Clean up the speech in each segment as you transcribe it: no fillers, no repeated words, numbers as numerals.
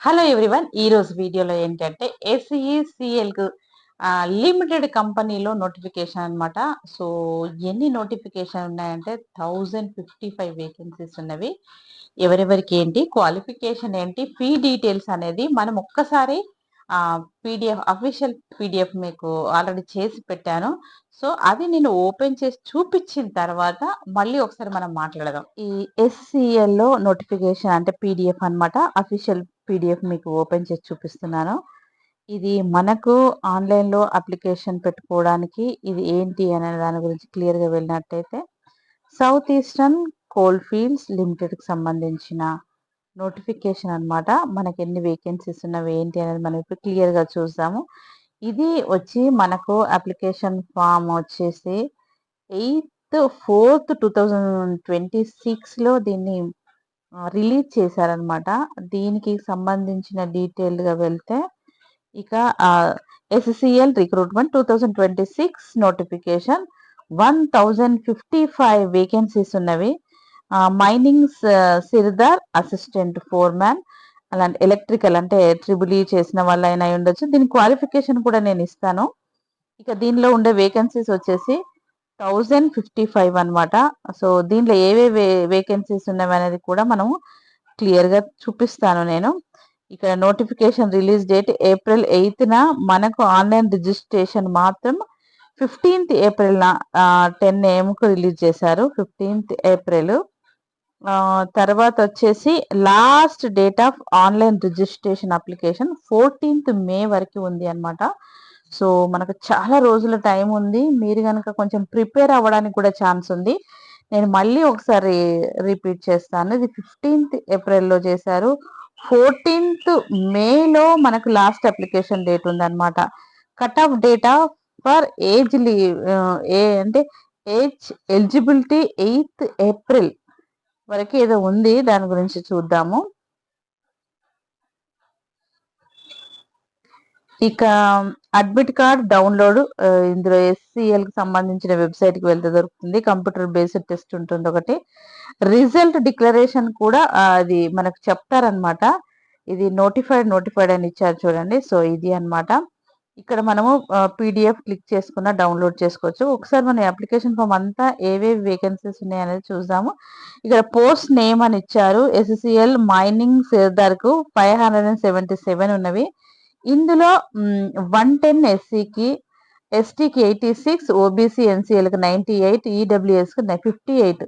Hello everyone. ఈరోజు వీడియోలో ఏంటంటే ఎస్ఈసిఎల్‌కు లిమిటెడ్ కంపెనీలో నోటిఫికేషన్ అనమాట. సో, ఎన్ని నోటిఫికేషన్ ఉన్నాయంటే 1055 వేకెన్సీస్ ఉన్నవి. ఎవరెవరికి ఏంటి, క్వాలిఫికేషన్ ఏంటి, ఫీ డీటెయిల్స్ అనేది మనం ఒక్కసారి పీడిఎఫ్ అఫీషియల్ పీడిఎఫ్ మీకు ఆల్రెడీ చేసి పెట్టాను. సో, అది నేను ఓపెన్ చేసి చూపించిన తర్వాత మళ్ళీ ఒకసారి మనం మాట్లాడదాం. ఈ ఎస్‌సీఎల్‌లో నోటిఫికేషన్ అంటే పీడిఎఫ్ అన్నమాట. అఫీషియల్ పీడిఎఫ్ మీకు ఓపెన్ చేసి చూపిస్తున్నాను. ఇది మనకు ఆన్‌లైన్‌లో అప్లికేషన్ పెట్టుకోవడానికి ఇది ఏంటి అనే దాని గురించి క్లియర్‌గా వెళ్ళినట్టయితే సౌత్ ఈస్టర్న్ కోల్ ఫీల్డ్స్ లిమిటెడ్‌కి సంబంధించిన నోటిఫికేషన్ అన్నమాట. మనకి ఎన్ని వేకెన్సీస్ ఉన్నవి ఏంటి అనేది మనం ఇప్పుడు క్లియర్‌గా చూద్దాము. ఇది వచ్చి మనకు అప్లికేషన్ ఫామ్ వచ్చేసి 8/4/2026లో దీన్ని రిలీజ్ చేశారనమాట. దీనికి సంబంధించిన డీటెయిల్డ్‌గా వెళ్తే ఇక ఎస్‌సీఎల్ రిక్రూట్‌మెంట్ 2026 నోటిఫికేషన్ 1055 వేకెన్సీస్ ఉన్నవి. మైనింగ్ సిర్దార్ అసిస్టెంట్ ఫోర్‌మ్యాన్ అలాంటి ఎలక్ట్రికల్ అంటే ట్రిపుల్ ఈ చేసిన వాళ్ళైనా అయ్యుండొచ్చు. దీని క్వాలిఫికేషన్ కూడా నేను ఇస్తాను. ఇక దీనిలో ఉండే వేకెన్సీస్ వచ్చేసి 1055 అన్నమాట. సో, దీంట్లో ఏవేవి వేకెన్సీస్ ఉన్నవనేది కూడా మనము క్లియర్‌గా చూపిస్తాను నేను. ఇక్కడ నోటిఫికేషన్ రిలీజ్ డేట్ ఏప్రిల్ 8న మనకు ఆన్‌లైన్ రిజిస్ట్రేషన్ మాత్రం 15థ్ ఏప్రిల్‌న 10 ఏఎంకు రిలీజ్ చేశారు. 15థ్ ఏప్రిల్. తర్వాత వచ్చేసి last date of online registration application 14థ్ మే వరకు ఉంది అన్నమాట. సో, మనకు చాలా రోజుల టైం ఉంది. మీరు గనక కొంచెం ప్రిపేర్ అవ్వడానికి కూడా ఛాన్స్ ఉంది. నేను మళ్ళీ ఒకసారి రిపీట్ చేస్తాను. ఇది 15థ్ ఏప్రిల్‌లో చేశారు. 14థ్ మేలో మనకు లాస్ట్ అప్లికేషన్ డేట్ ఉందన్నమాట. Cut off data for age అంటే ఏజ్ ఎలిజిబిలిటీ 8థ్ ఏప్రిల్ వరకు ఏదో ఉంది. దాని గురించి చూద్దాము. ఇక అడ్మిట్ కార్డ్ డౌన్లోడ్ ఇందులో ఎస్‌సీఎల్‌కి సంబంధించిన వెబ్‌సైట్‌కి వెళ్తే దొరుకుతుంది. కంప్యూటర్ బేస్డ్ టెస్ట్ ఉంటుంది ఒకటి. రిజల్ట్ డిక్లరేషన్ కూడా అది మనకు చెప్తారనమాట. ఇది నోటిఫైడ్ అని ఇచ్చారు చూడండి. సో, ఇది అన్నమాట. ఇక్కడ మనము పీడిఎఫ్ క్లిక్ చేసుకున్న డౌన్లోడ్ చేసుకోవచ్చు. ఒకసారి మన అప్లికేషన్ ఫామ్ అంతా ఏవేవి వేకెన్సీస్ ఉన్నాయనేది చూద్దాము. ఇక్కడ పోస్ట్ నేమ్ అని ఇచ్చారు. ఎస్‌సీఎల్ మైనింగ్ సిర్దార్‌కు 577 ఉన్నవి. ఇందులో 110 ఎస్సీకి, ఎస్టీకి 86, ఓబీసీ, ఎన్సీఎల్‌కి 98, ఈడబ్ల్యూఎస్‌కి 58,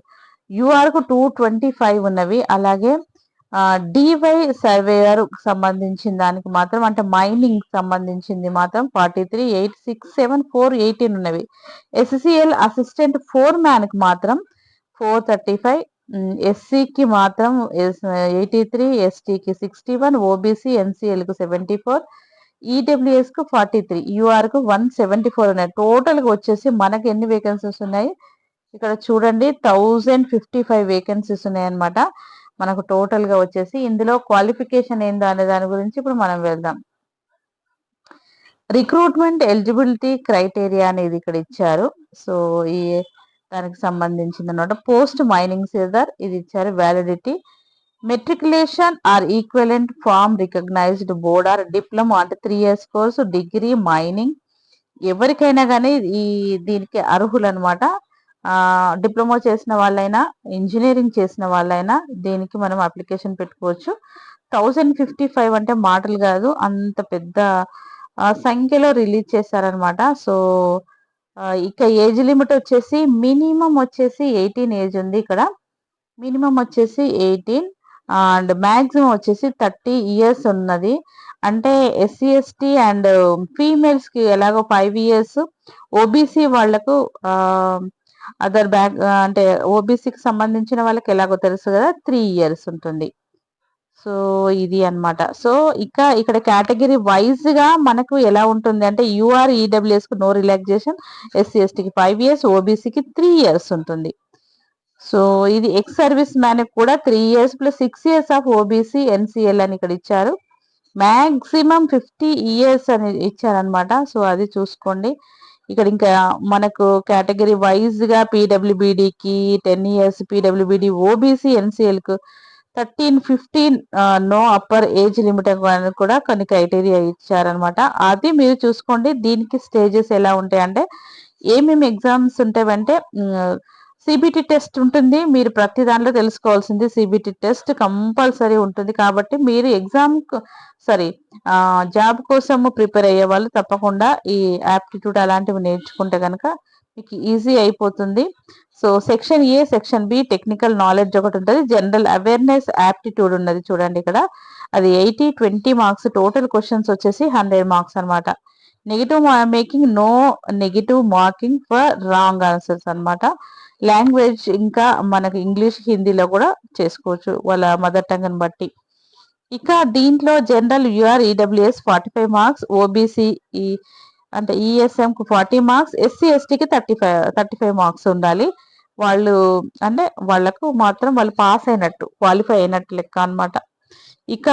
యూఆర్‌కు 225 ఉన్నవి. అలాగే డీవై సర్వేయర్‌కు సంబంధించిన దానికి మాత్రం అంటే మైనింగ్‌కి సంబంధించింది మాత్రం 43, 8, 6, 7, 4, 18 ఉన్నవి. ఎస్‌సీఎల్ అసిస్టెంట్ ఫోర్‌మ్యాన్‌కి మాత్రం 435, ఎస్సీకి మాత్రం 83, ఎస్టీకి 61, ఓబీసీ, ఎన్సీఎల్‌కు 74, ఈడబ్ల్యూఎస్‌కు 43, యూఆర్‌కు 174 ఉన్నాయి. టోటల్‌గా వచ్చేసి మనకు ఎన్ని వేకెన్సీస్ ఉన్నాయి? ఇక్కడ చూడండి 1055 వేకెన్సీస్ ఉన్నాయన్నమాట. మనకు టోటల్‌గా వచ్చేసి ఇందులో క్వాలిఫికేషన్ ఏందో అనే దాని గురించి ఇప్పుడు మనం వెళ్దాం. రిక్రూట్‌మెంట్ ఎలిజిబిలిటీ క్రైటీరియా అనేది ఇక్కడ ఇచ్చారు. సో, ఈ దానికి సంబంధించిందన్నమాట. పోస్ట్ మైనింగ్ సిర్దార్ ఇది ఇచ్చారు. Validity matriculation or equivalent from recognised board or diploma అంటే 3 ఇయర్స్ కోర్సు, డిగ్రీ, మైనింగ్ ఎవరికైనా కానీ దీనికి అర్హులనమాట. డిప్లొమా చేసిన వాళ్ళైనా, ఇంజినీరింగ్ చేసిన వాళ్ళైనా దీనికి మనం అప్లికేషన్ పెట్టుకోవచ్చు. 1055 అంటే మాటలు కాదు. అంత పెద్ద సంఖ్యలో రిలీజ్ చేశారనమాట. సో, ఇక ఏజ్ లిమిట్ వచ్చేసి మినిమం వచ్చేసి 18 ఏజ్ ఉంది ఇక్కడ. మినిమం వచ్చేసి 18 అండ్ మాక్సిమం వచ్చేసి 30 ఇయర్స్ ఉన్నది. అంటే ఎస్సీ, ఎస్టీ అండ్ ఫీమేల్స్‌కి ఎలాగో 5 ఇయర్స్, ఓబీసీ వాళ్ళకు అదర్ బ్యాక్ అంటే ఓబీసీకి సంబంధించిన వాళ్ళకి ఎలాగో తెలుసు కదా 3 ఇయర్స్ ఉంటుంది. సో, ఇది అన్నమాట. సో, ఇక్కడ కేటగిరీ వైస్‌గా మనకు ఎలా ఉంటుంది అంటే యూఆర్, ఈడబ్ల్యూఎస్‌కి నో రిలాక్సేషన్, ఎస్సీ, ఎస్టీకి 5 ఇయర్స్, ఓబీసీకి 3 ఇయర్స్ ఉంటుంది. సో, ఇది ఎక్స్ సర్వీస్ మ్యాన్‌కి కూడా 3 years plus 6 years of OBC, NCL అని ఇక్కడ ఇచ్చారు. మాక్సిమం 50 ఇయర్స్ అని ఇచ్చారనమాట. సో, అది చూసుకోండి. ఇక్కడ ఇంకా మనకు కేటగిరీ వైస్‌గా పీడబ్ల్యూబీడీకి 10 ఇయర్స్, పీడబ్ల్యూబీడీ, ఓబీసీ, ఎన్సీఎల్‌కు 13-15 నో అప్పర్ ఏజ్ లిమిట్ కూడా కొన్ని క్రైటీరియా ఇచ్చారనమాట. అది మీరు చూసుకోండి. దీనికి స్టేజెస్ ఎలా ఉంటాయంటే ఏమేమి ఎగ్జామ్స్ ఉంటాయంటే సిబిటి టెస్ట్ ఉంటుంది. మీరు ప్రతి దాంట్లో తెలుసుకోవాల్సింది సిబిటి టెస్ట్ కంపల్సరీ ఉంటుంది. కాబట్టి మీరు సారీ జాబ్ కోసము ప్రిపేర్ అయ్యే వాళ్ళు తప్పకుండా ఈ యాప్టిట్యూడ్ అలాంటివి నేర్చుకుంటే కనుక మీకు ఈజీ అయిపోతుంది. So section A, section B technical knowledge ఒకటి ఉంటుంది. జనరల్ అవేర్నెస్ యాప్టిట్యూడ్ ఉన్నది చూడండి ఇక్కడ. అది 80-20 మార్క్స్. టోటల్ క్వశ్చన్స్ వచ్చేసి 100 మార్క్స్ అనమాట. Negative making no negative marking for wrong answers అనమాట. లాంగ్వేజ్ ఇంకా మనకి ఇంగ్లీష్, హిందీలో కూడా చేసుకోవచ్చు వాళ్ళ మదర్ టంగ్ ని బట్టి. ఇక దీంట్లో general you're EWS 45 marks, OBC అంటే ఈఎస్ఎం కు 40 మార్క్స్, ఎస్సీ ఎస్టీకి 35 మార్క్స్ ఉండాలి. వాళ్ళు అంటే వాళ్ళకు మాత్రం వాళ్ళు పాస్ అయినట్టు, క్వాలిఫై అయినట్టు లెక్క అనమాట. ఇక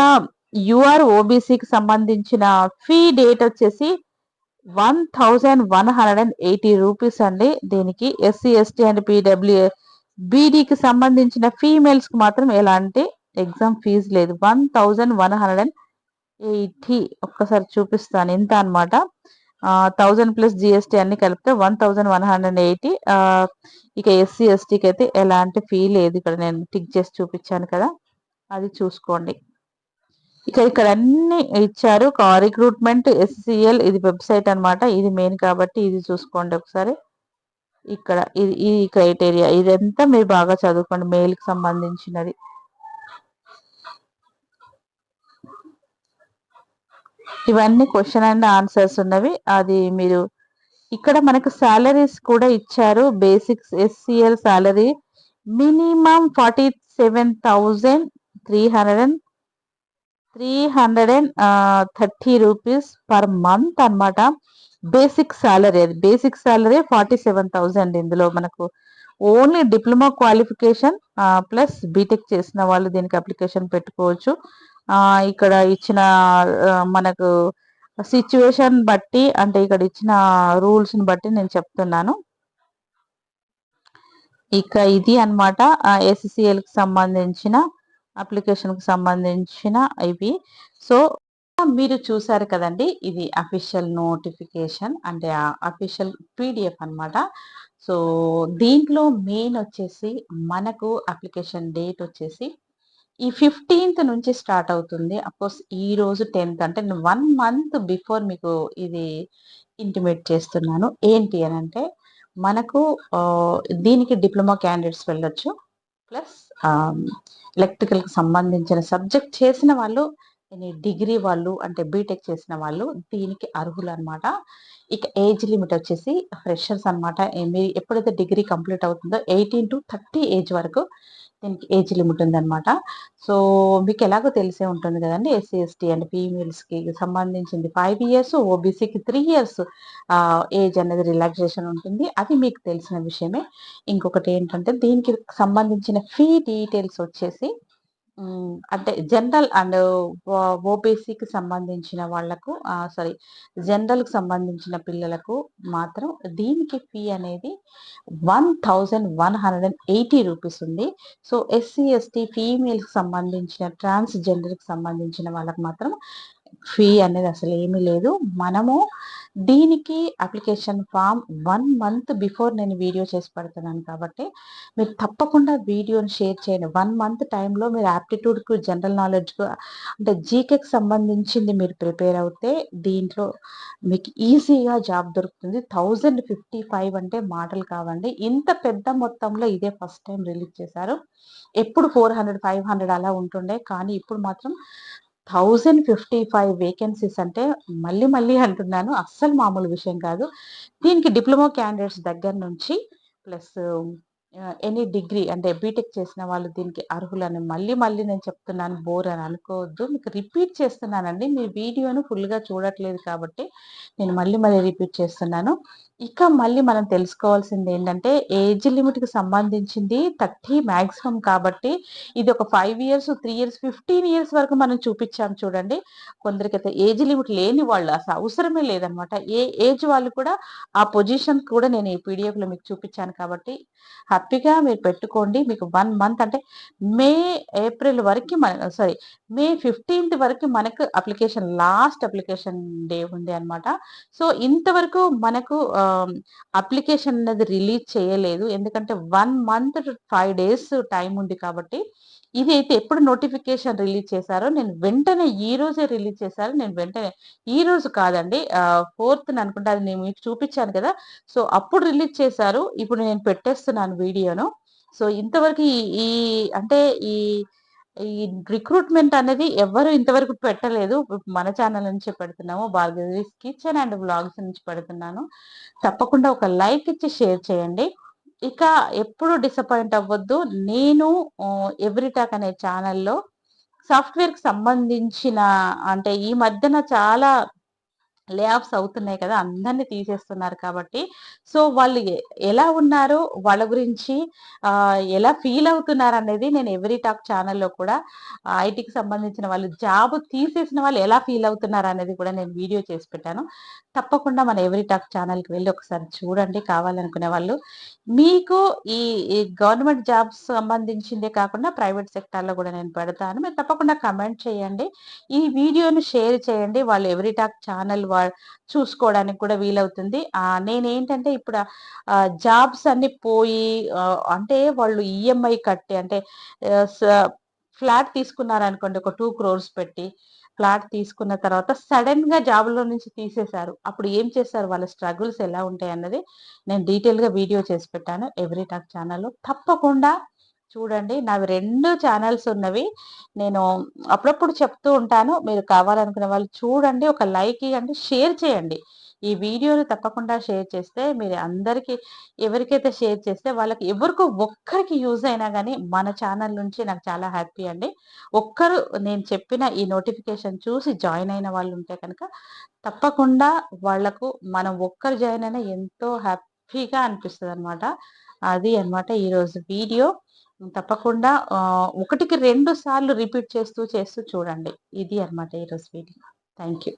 యూఆర్ ఓబీసీకి సంబంధించిన ఫీ డేట్ వచ్చేసి 1180 రూపీస్ అండి. దీనికి ఎస్సీ ఎస్టీ అండ్ పీడబ్ల్యూ బీడీకి సంబంధించిన ఫీమేల్స్ కి మాత్రం ఎలాంటి ఎగ్జామ్ ఫీజు లేదు. 1180. ఒక్కసారి చూపిస్తాను ఎంత అనమాట. 1000 ప్లస్ జిఎస్టీ అన్ని కలిపితే 1180. ఇక ఎస్సీ ఎస్టీకి అయితే ఎలాంటి ఫీ లేదు. ఇక్కడ నేను టిక్ చేసి చూపించాను కదా, అది చూసుకోండి. ఇక ఇక్కడ అన్ని ఇచ్చారు. రిక్రూట్మెంట్ ఎస్సీఎల్ ఇది వెబ్సైట్ అనమాట. ఇది మెయిన్ కాబట్టి ఇది చూసుకోండి ఒకసారి. ఇక్కడ ఈ క్రైటీరియా ఇదంతా మీరు బాగా చదువుకోండి, మెయిల్ కి సంబంధించినది. ఇవన్నీ క్వశ్చన్ అండ్ ఆన్సర్స్ ఉన్నవి. అది మీరు ఇక్కడ మనకు సాలరీస్ కూడా ఇచ్చారు. Basics SCL salary minimum 47,330 rupees per month అనమాట. బేసిక్ సాలరీ, అది బేసిక్ సాలరీ 47,000. ఇందులో మనకు only diploma qualification plus BTech చేసిన వాళ్ళు దీనికి అప్లికేషన్ పెట్టుకోవచ్చు. ఇక్కడ ఇచ్చిన మనకు సిచ్యువేషన్ బట్టి, అంటే ఇక్కడ ఇచ్చిన రూల్స్ ని బట్టి నేను చెప్తున్నాను. ఇక ఇది అనమాట ఎస్సీఎల్ కి సంబంధించిన అప్లికేషన్ కి సంబంధించిన ఇవి. సో మీరు చూసారు కదండి, ఇది అఫీషియల్ నోటిఫికేషన్, అంటే అఫీషియల్ పీడిఎఫ్ అనమాట. సో దీంట్లో మెయిన్ వచ్చేసి మనకు అప్లికేషన్ డేట్ వచ్చేసి ఈ 15th నుంచి స్టార్ట్ అవుతుంది. అఫ్కోర్స్ ఈ రోజు 10th, అంటే 1 month బిఫోర్ మీకు ఇది ఇంటిమేట్ చేస్తున్నాను. ఏంటి అని అంటే మనకు దీనికి డిప్లొమా క్యాండిడేట్స్ వెళ్ళొచ్చు, ప్లస్ ఎలక్ట్రికల్ కి సంబంధించిన సబ్జెక్ట్ చేసిన వాళ్ళు, డిగ్రీ వాళ్ళు అంటే బీటెక్ చేసిన వాళ్ళు దీనికి అర్హులు అనమాట. ఇక ఏజ్ లిమిట్ వచ్చేసి ఫ్రెషర్స్ అనమాట. మీరు ఎప్పుడైతే డిగ్రీ కంప్లీట్ అవుతుందో 18 to 30 ఏజ్ వరకు దీనికి ఏజ్ లిమిట్ ఉందన్నమాట. సో మీకు ఎలాగో తెలిసే ఉంటుంది కదండి, ఎస్సీ ఎస్టీ అండ్ ఫీమేల్స్కి సంబంధించింది 5 years, ఓబీసీకి 3 years ఏజ్ అనేది రిలాక్సేషన్ ఉంటుంది. అది మీకు తెలిసిన విషయమే. ఇంకొకటి ఏంటంటే దీనికి సంబంధించిన ఫీ డీటెయిల్స్ వచ్చేసి అంటే జనరల్ అండ్ ఓబీసీకి సంబంధించిన వాళ్లకు జనరల్ కి సంబంధించిన పిల్లలకు మాత్రం దీనికి ఫీ అనేది 1180 రూపీస్ ఉంది. సో ఎస్సీ ఎస్టీ ఫీమేల్ కి సంబంధించిన, ట్రాన్స్జెండర్ కి సంబంధించిన వాళ్ళకి మాత్రం ఫీ అనేది అసలు ఏమీ లేదు. మనము దీనికి అప్లికేషన్ ఫామ్ 1 month బిఫోర్ నేను వీడియో చేసి పెడుతున్నాను కాబట్టి మీరు తప్పకుండా వీడియోని షేర్ చేయండి. 1 month టైంలో మీరు యాప్టిట్యూడ్కు, జనరల్ నాలెడ్జ్కు, అంటే జీకేకి సంబంధించింది మీరు ప్రిపేర్ అవుతే దీంట్లో మీకు ఈజీగా జాబ్ దొరుకుతుంది. 1055 అంటే మాటలు కావండి. ఇంత పెద్ద మొత్తంలో ఇదే ఫస్ట్ టైం రిలీజ్ చేశారు. ఎప్పుడు 400, 500 అలా ఉంటుండే, కానీ ఇప్పుడు మాత్రం 1055 వేకెన్సీస్ అంటే మళ్ళీ అంటున్నాను, అస్సలు మామూలు విషయం కాదు. దీనికి డిప్లొమా క్యాండిడేట్స్ దగ్గర నుంచి ప్లస్ ఎనీ డిగ్రీ అంటే బీటెక్ చేసిన వాళ్ళు దీనికి అర్హులని మళ్ళీ నేను చెప్తున్నాను, బోర్ అని అనుకోవద్దు. మీకు రిపీట్ చేస్తున్నానండి, మీ వీడియోను ఫుల్గా చూడట్లేదు కాబట్టి నేను మళ్ళీ మళ్ళీ రిపీట్ చేస్తున్నాను. ఇక మళ్ళీ మనం తెలుసుకోవాల్సింది ఏంటంటే ఏజ్ లిమిట్‌కి సంబంధించింది 30 మాక్సిమం కాబట్టి ఇది ఒక 5 ఇయర్స్, 3 ఇయర్స్, 15 ఇయర్స్ వరకు మనం చూపిచ్చాం చూడండి. కొందరికైతే ఏజ్ లిమిట్ లేని వాళ్ళు అసలు అవసరమే లేదనమాట. ఏ ఏజ్ వాళ్ళు కూడా ఆ పొజిషన్ కూడా నేను ఈ పీడీఎఫ్‌లో మీకు చూపిచ్చాను కాబట్టి హ్యాపీగా మీరు పెట్టుకోండి. మీకు 1 మంత్ అంటే మే, ఏప్రిల్ వరకి సారీ మే 15థ్ వరకు మనకు లాస్ట్ అప్లికేషన్ డే ఉంది అన్నమాట. సో, ఇంతవరకు మనకు అప్లికేషన్ అనేది రిలీజ్ చేయలేదు. ఎందుకంటే 1 మంత్ 5 డేస్ టైమ్ ఉంది కాబట్టి, ఇదైతే ఎప్పుడు నోటిఫికేషన్ రిలీజ్ చేశారో నేను వెంటనే ఈ రోజే రిలీజ్ చేశారు. నేను వెంటనే ఈ రోజు కాదండి 4థ్ అనుకుంటా అది నేను మీకు చూపిచ్చాను కదా! సో, అప్పుడు రిలీజ్ చేశారు. ఇప్పుడు నేను పెట్టేస్తున్నాను వీడియోను. సో, ఇంతవరకు ఈ ఈ అంటే ఈ ఈ రిక్రూట్‌మెంట్ అనేది ఎవ్వరు ఇంతవరకు పెట్టలేదు. మన ఛానల్ నుంచే పెడుతున్నాము. భార్గవీస్ కిచెన్ అండ్ వ్లాగ్స్ నుంచి పెడుతున్నాను. తప్పకుండా ఒక లైక్ ఇచ్చి షేర్ చేయండి. ఇక ఎప్పుడు డిసప్పాయింట్ అవ్వద్దు. నేను ఎవ్రీ టాక్ అనే ఛానల్‌లో సాఫ్ట్‌వేర్‌కి సంబంధించిన అంటే ఈ మధ్యన చాలా లే ఆఫ్స్ అవుతున్నాయి కదా! అందరిని తీసేస్తున్నారు కాబట్టి, సో, వాళ్ళు ఎలా ఉన్నారో వాళ్ళ గురించి ఎలా ఫీల్ అవుతున్నారనేది నేను ఎవ్రీ టాక్ ఛానల్‌లో కూడా ఐటీకి సంబంధించిన వాళ్ళు జాబ్ తీసేసిన వాళ్ళు ఎలా ఫీల్ అవుతున్నారనేది కూడా నేను వీడియో చేసి పెట్టాను. తప్పకుండా మన ఎవ్రీ టాక్ ఛానల్‌కి వెళ్లి ఒకసారి చూడండి కావాలనుకునే వాళ్ళు. మీకు ఈ ఈ గవర్నమెంట్ జాబ్స్ సంబంధించిందే కాకుండా ప్రైవేట్ సెక్టార్‌లో కూడా నేను పెడతాను. మీరు తప్పకుండా కమెంట్ చేయండి. ఈ వీడియోని షేర్ చేయండి. వాళ్ళు ఎవ్రీ టాక్ ఛానల్ చూసుకోవడానికి కూడా వీలవుతుంది. నేనేంటంటే ఇప్పుడు జాబ్స్ అన్నీ పోయి అంటే వాళ్ళు ఈఎంఐ కట్టి అంటే ఆహ్, స ఫ్లాట్ తీసుకున్నారనుకోండి ఒక 2 క్రోర్స్ పెట్టి. ఫ్లాట్ తీసుకున్న తర్వాత సడెన్‌గా జాబ్‌లో నుంచి తీసేశారు. అప్పుడు ఏం చేశారు? వాళ్ళ స్ట్రగుల్స్ ఎలా ఉంటాయన్నది నేను డీటెయిల్‌గా వీడియో చేసి పెట్టాను ఎవ్రీ టాక్ ఛానల్‌లో. తప్పకుండా చూడండి. నావి 2 ఛానెల్స్ ఉన్నవి. నేను అప్పుడప్పుడు చెప్తూ ఉంటాను. మీరు కావాలనుకునే వాళ్ళు చూడండి. ఒక లైక్ ఇయ్యండి. షేర్ చేయండి. ఈ వీడియోని తప్పకుండా షేర్ చేస్తే మీరు అందరికి ఎవరికైతే షేర్ చేస్తే వాళ్ళకి ఎవరికో ఒక్కరికి యూజ్ అయినా గాని మన ఛానల్ నుంచి నాకు చాలా హ్యాపీ అండి. ఒక్కరు నేను చెప్పిన ఈ నోటిఫికేషన్ చూసి జాయిన్ అయిన వాళ్ళుంటే కనుక తప్పకుండా వాళ్ళకు మనం ఒక్కరు జాయిన్ అయినా ఎంతో హ్యాపీగా అనిపిస్తదనమాట. అది అన్నమాట ఈరోజు వీడియో. తప్పకుండా ఒకటికి 2 సార్లు రిపీట్ చేస్తూ చూడండి. ఇది అన్నమాట ఈరోజు వీడియో. Thank you.